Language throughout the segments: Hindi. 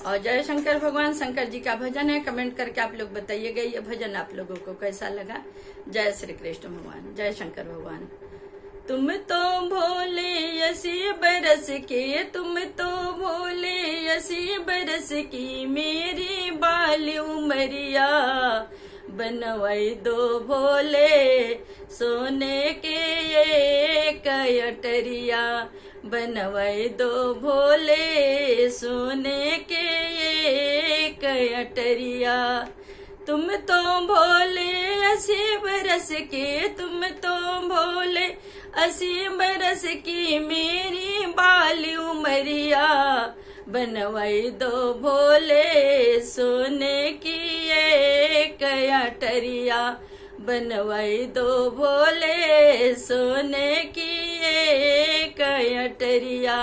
और जय शंकर भगवान। शंकर जी का भजन है, कमेंट करके आप लोग बताइएगा ये भजन आप लोगों को कैसा लगा। जय श्री कृष्ण भगवान, जय शंकर भगवान। तुम तो भोले 80 बरस के, तुम तो भोले 80 बरस की, मेरी बाल उमरिया बनवाई दो भोले सोने के एक अटरिया, बनवाई दो भोले सोने के एक अटरिया। तुम तो भोले 80 बरस के, तुम तो भोले 80 बरस की, मेरी बाल उमरिया बनवाई दो भोले सोने की एक अटरिया, बनवाई दो भोले सोने की एक अटरिया।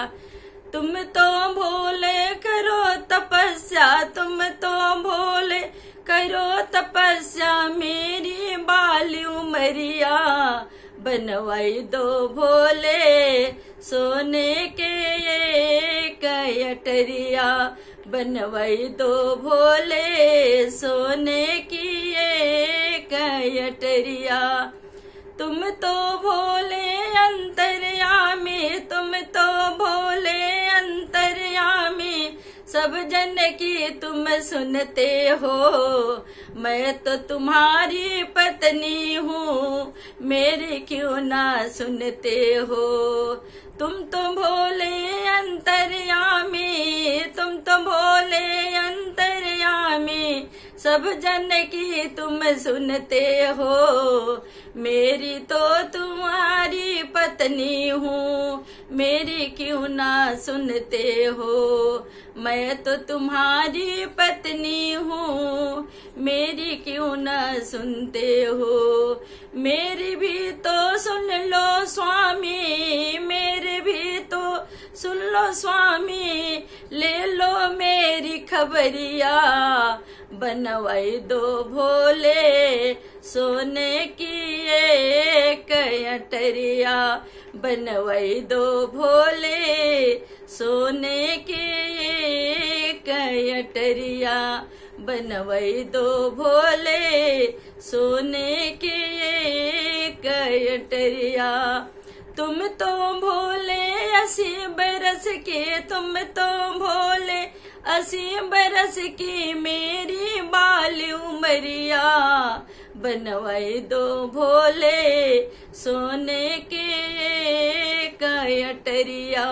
तुम तो भोले करो तपस्या, तुम तो भोले करो तपस्या, मेरी बाल उमरिया बनवाई दो भोले सोने के एक अटरिया, बनवाई दो भोले सोने की एक अटरिया। तुम तो भोले अंतर्यामी, तुम तो भोले अंतर्यामी, सब जन की तुम सुनते हो, मैं तो तुम्हारी पत्नी हूँ, मेरी क्यों ना सुनते हो। तुम तो भोले अंतर्यामी, तुम तो भोले अंतर्यामी, सब जन की तुम सुनते हो, मेरी तो तुम्हारी पत्नी हूँ, मेरी क्यों ना सुनते हो। मैं तो तुम्हारी पत्नी हूँ, मेरी क्यों ना सुनते हो। मेरी भी तो सुन लो स्वामी, मेरे भी तो सुन लो स्वामी, ले लो मेरी खबरिया, बनवाई दो भोले सोने की एक अटरिया, बनवाई दो भोले सोने की एक अटरिया, बनवाई दो भोले सोने की एक अटरिया। तुम तो भोले 80 बरस के, तुम तो भोले 80 बरस की, मेरी बाल उमरिया बनवाई दो भोले सोने के एक अटरिया,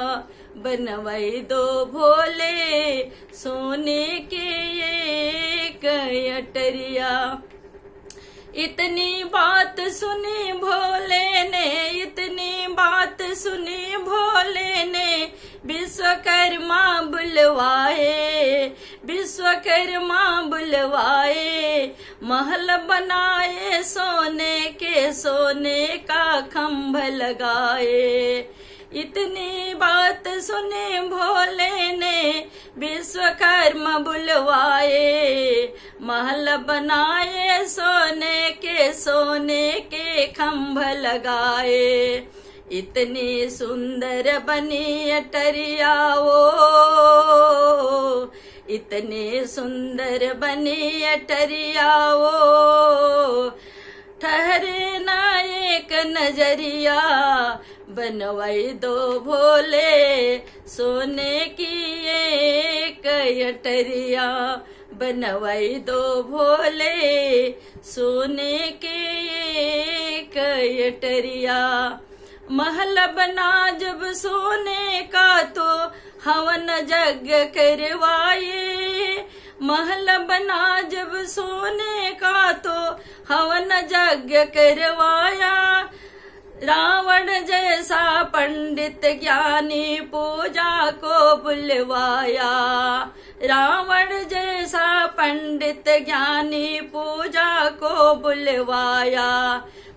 बनवाई दो भोले सोने के एक अटरिया। इतनी बात सुनी भोले ने, इतनी बात सुनी भोले ने, विश्वकर्मा बुलवाए, विश्वकर्मा बुलवाए, महल बनाए सोने के, सोने का खम्भ लगाए। इतनी बात सुने भोले ने, विश्वकर्मा बुलवाए, महल बनाए सोने के, सोने के खम्भ लगाए। इतनी सुंदर बनी अटरिया वो, इतनी सुंदर बनी अटरिया वो, ठहरे ना एक नजरिया, बनवाई दो भोले सोने की एक अटरिया, बनवाई दो भोले सोने के एक अटरिया। महल बना जब सोने का तो हवन यज्ञ करवाए, महल बना जब सोने का तो हवन यज्ञ करवाया। रावण जैसा पंडित ज्ञानी पूजा को बुलवाया, रावण जैसा पंडित ज्ञानी पूजा को बुलवाया।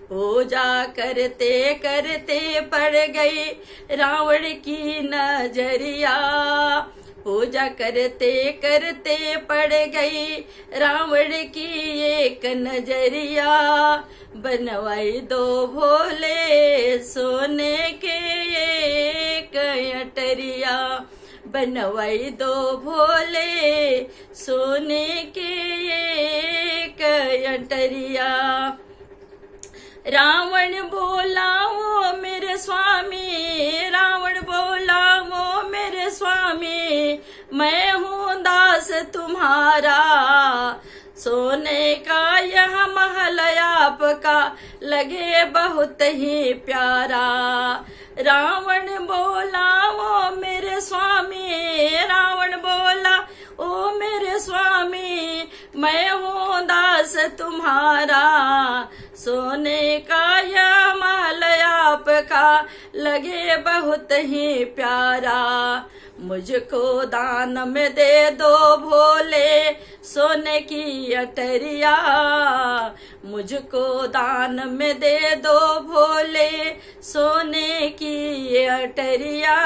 पूजा करते करते पड़ गई रावण की नजरिया, पूजा करते करते पड़ गई रावण की एक नजरिया, बनवाई दो भोले सोने के एक अटरिया, बनवाई दो भोले सोने के एक अटरिया। रावण बोला वो मेरे स्वामी, रावण बोला वो मेरे स्वामी, मैं हूँ दास तुम्हारा, सोने का यह महल आपका लगे बहुत ही प्यारा। रावण बोला वो मेरे स्वामी, रावण बोला ओ मेरे स्वामी, मैं हूँ दास तुम्हारा, सोने का यह महल आपका लगे बहुत ही प्यारा। मुझको दान में दे दो भोले सोने की अटरिया, मुझको दान में दे दो भोले सोने की अटरिया,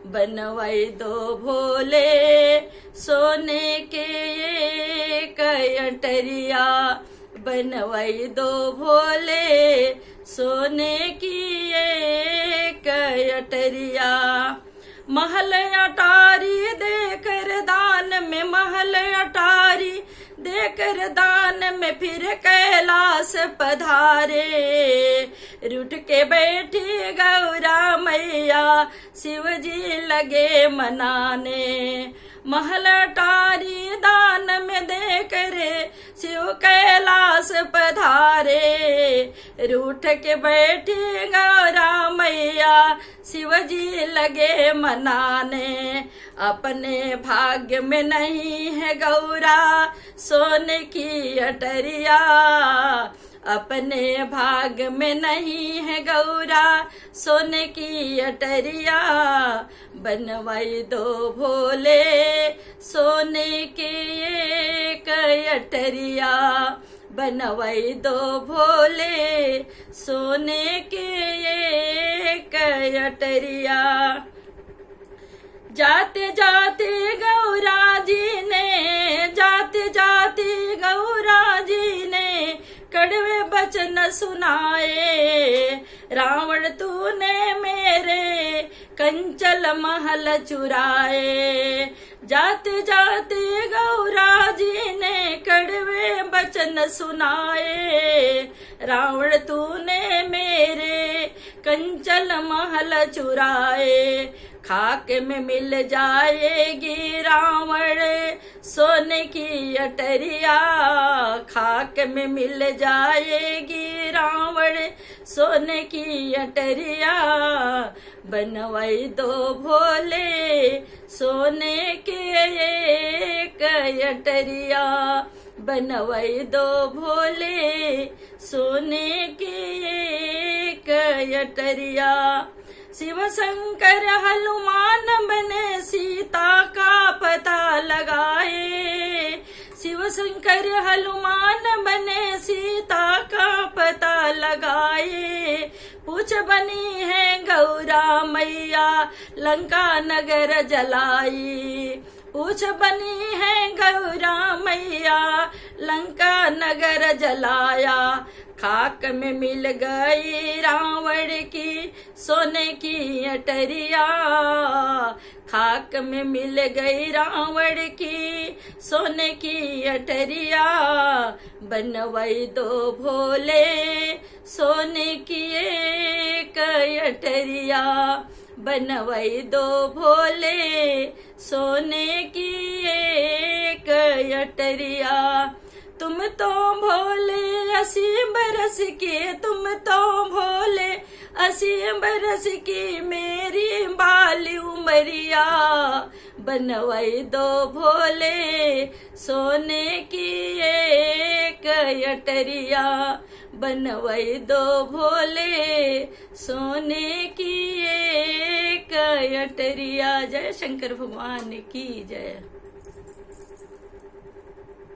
बनवाई दो भोले सोने के एक अटरिया, बनवाई दो भोले सोने की एक अटरिया। महल अटारी देकर दान में, महल अटारी देकर दान में फिर कैलाश पधारे, रूठ के बैठी गौरा मैया शिव जी लगे मनाने। महल अटारी दान में देकर शिव कैलाश पधारे, रूठ के बैठी गौरा मैया शिव जी लगे मनाने। अपने भाग्य में नहीं है गौरा सोने की अटरिया, अपने भाग में नहीं है गौरा सोने की अटरिया, बनवाई दो भोले सोने की एक अटरिया, बनवाई दो भोले सोने की एक अटरिया। जाते जाते गौरा जी ने, जाते जाते गौरा जी ने कड़वे वचन सुनाए, रावण तूने मेरे कंचल महल चुराए। जाते जाते गौरा जी ने कड़वे वचन सुनाए, रावण तूने मेरे कंचल महल चुराए। खाक में मिल जाएगी रावण सोने की अटरिया, खाक में मिल जाएगी रावण सोने की अटरिया, बनवाई दो भोले सोने के एक अटरिया, बनवाई दो भोले सोने की एक अटरिया। शिव शंकर हनुमान बने सीता का पता लगाए, शिव शंकर हनुमान बने सीता का पता लगाए। पूछ बनी है गौरा मैया लंका नगर जलाई, पूछ बनी है गौरा मैया लंका नगर जलाया। खाक में मिल गई रावण की सोने की अटरिया, खाक में मिल गई रावण की सोने की अटरिया, बनवाई दो भोले सोने की एक अटरिया, बनवाई दो भोले सोने की एक अटरिया। तुम तो भोले 80 बरस के, तुम तो भोले 80 बरस की मेरी बाली उमरिया, बनवाई दो भोले सोने की एक अटरिया, बनवाई दो भोले सोने की एक अटरिया। जय शंकर भगवान की जय।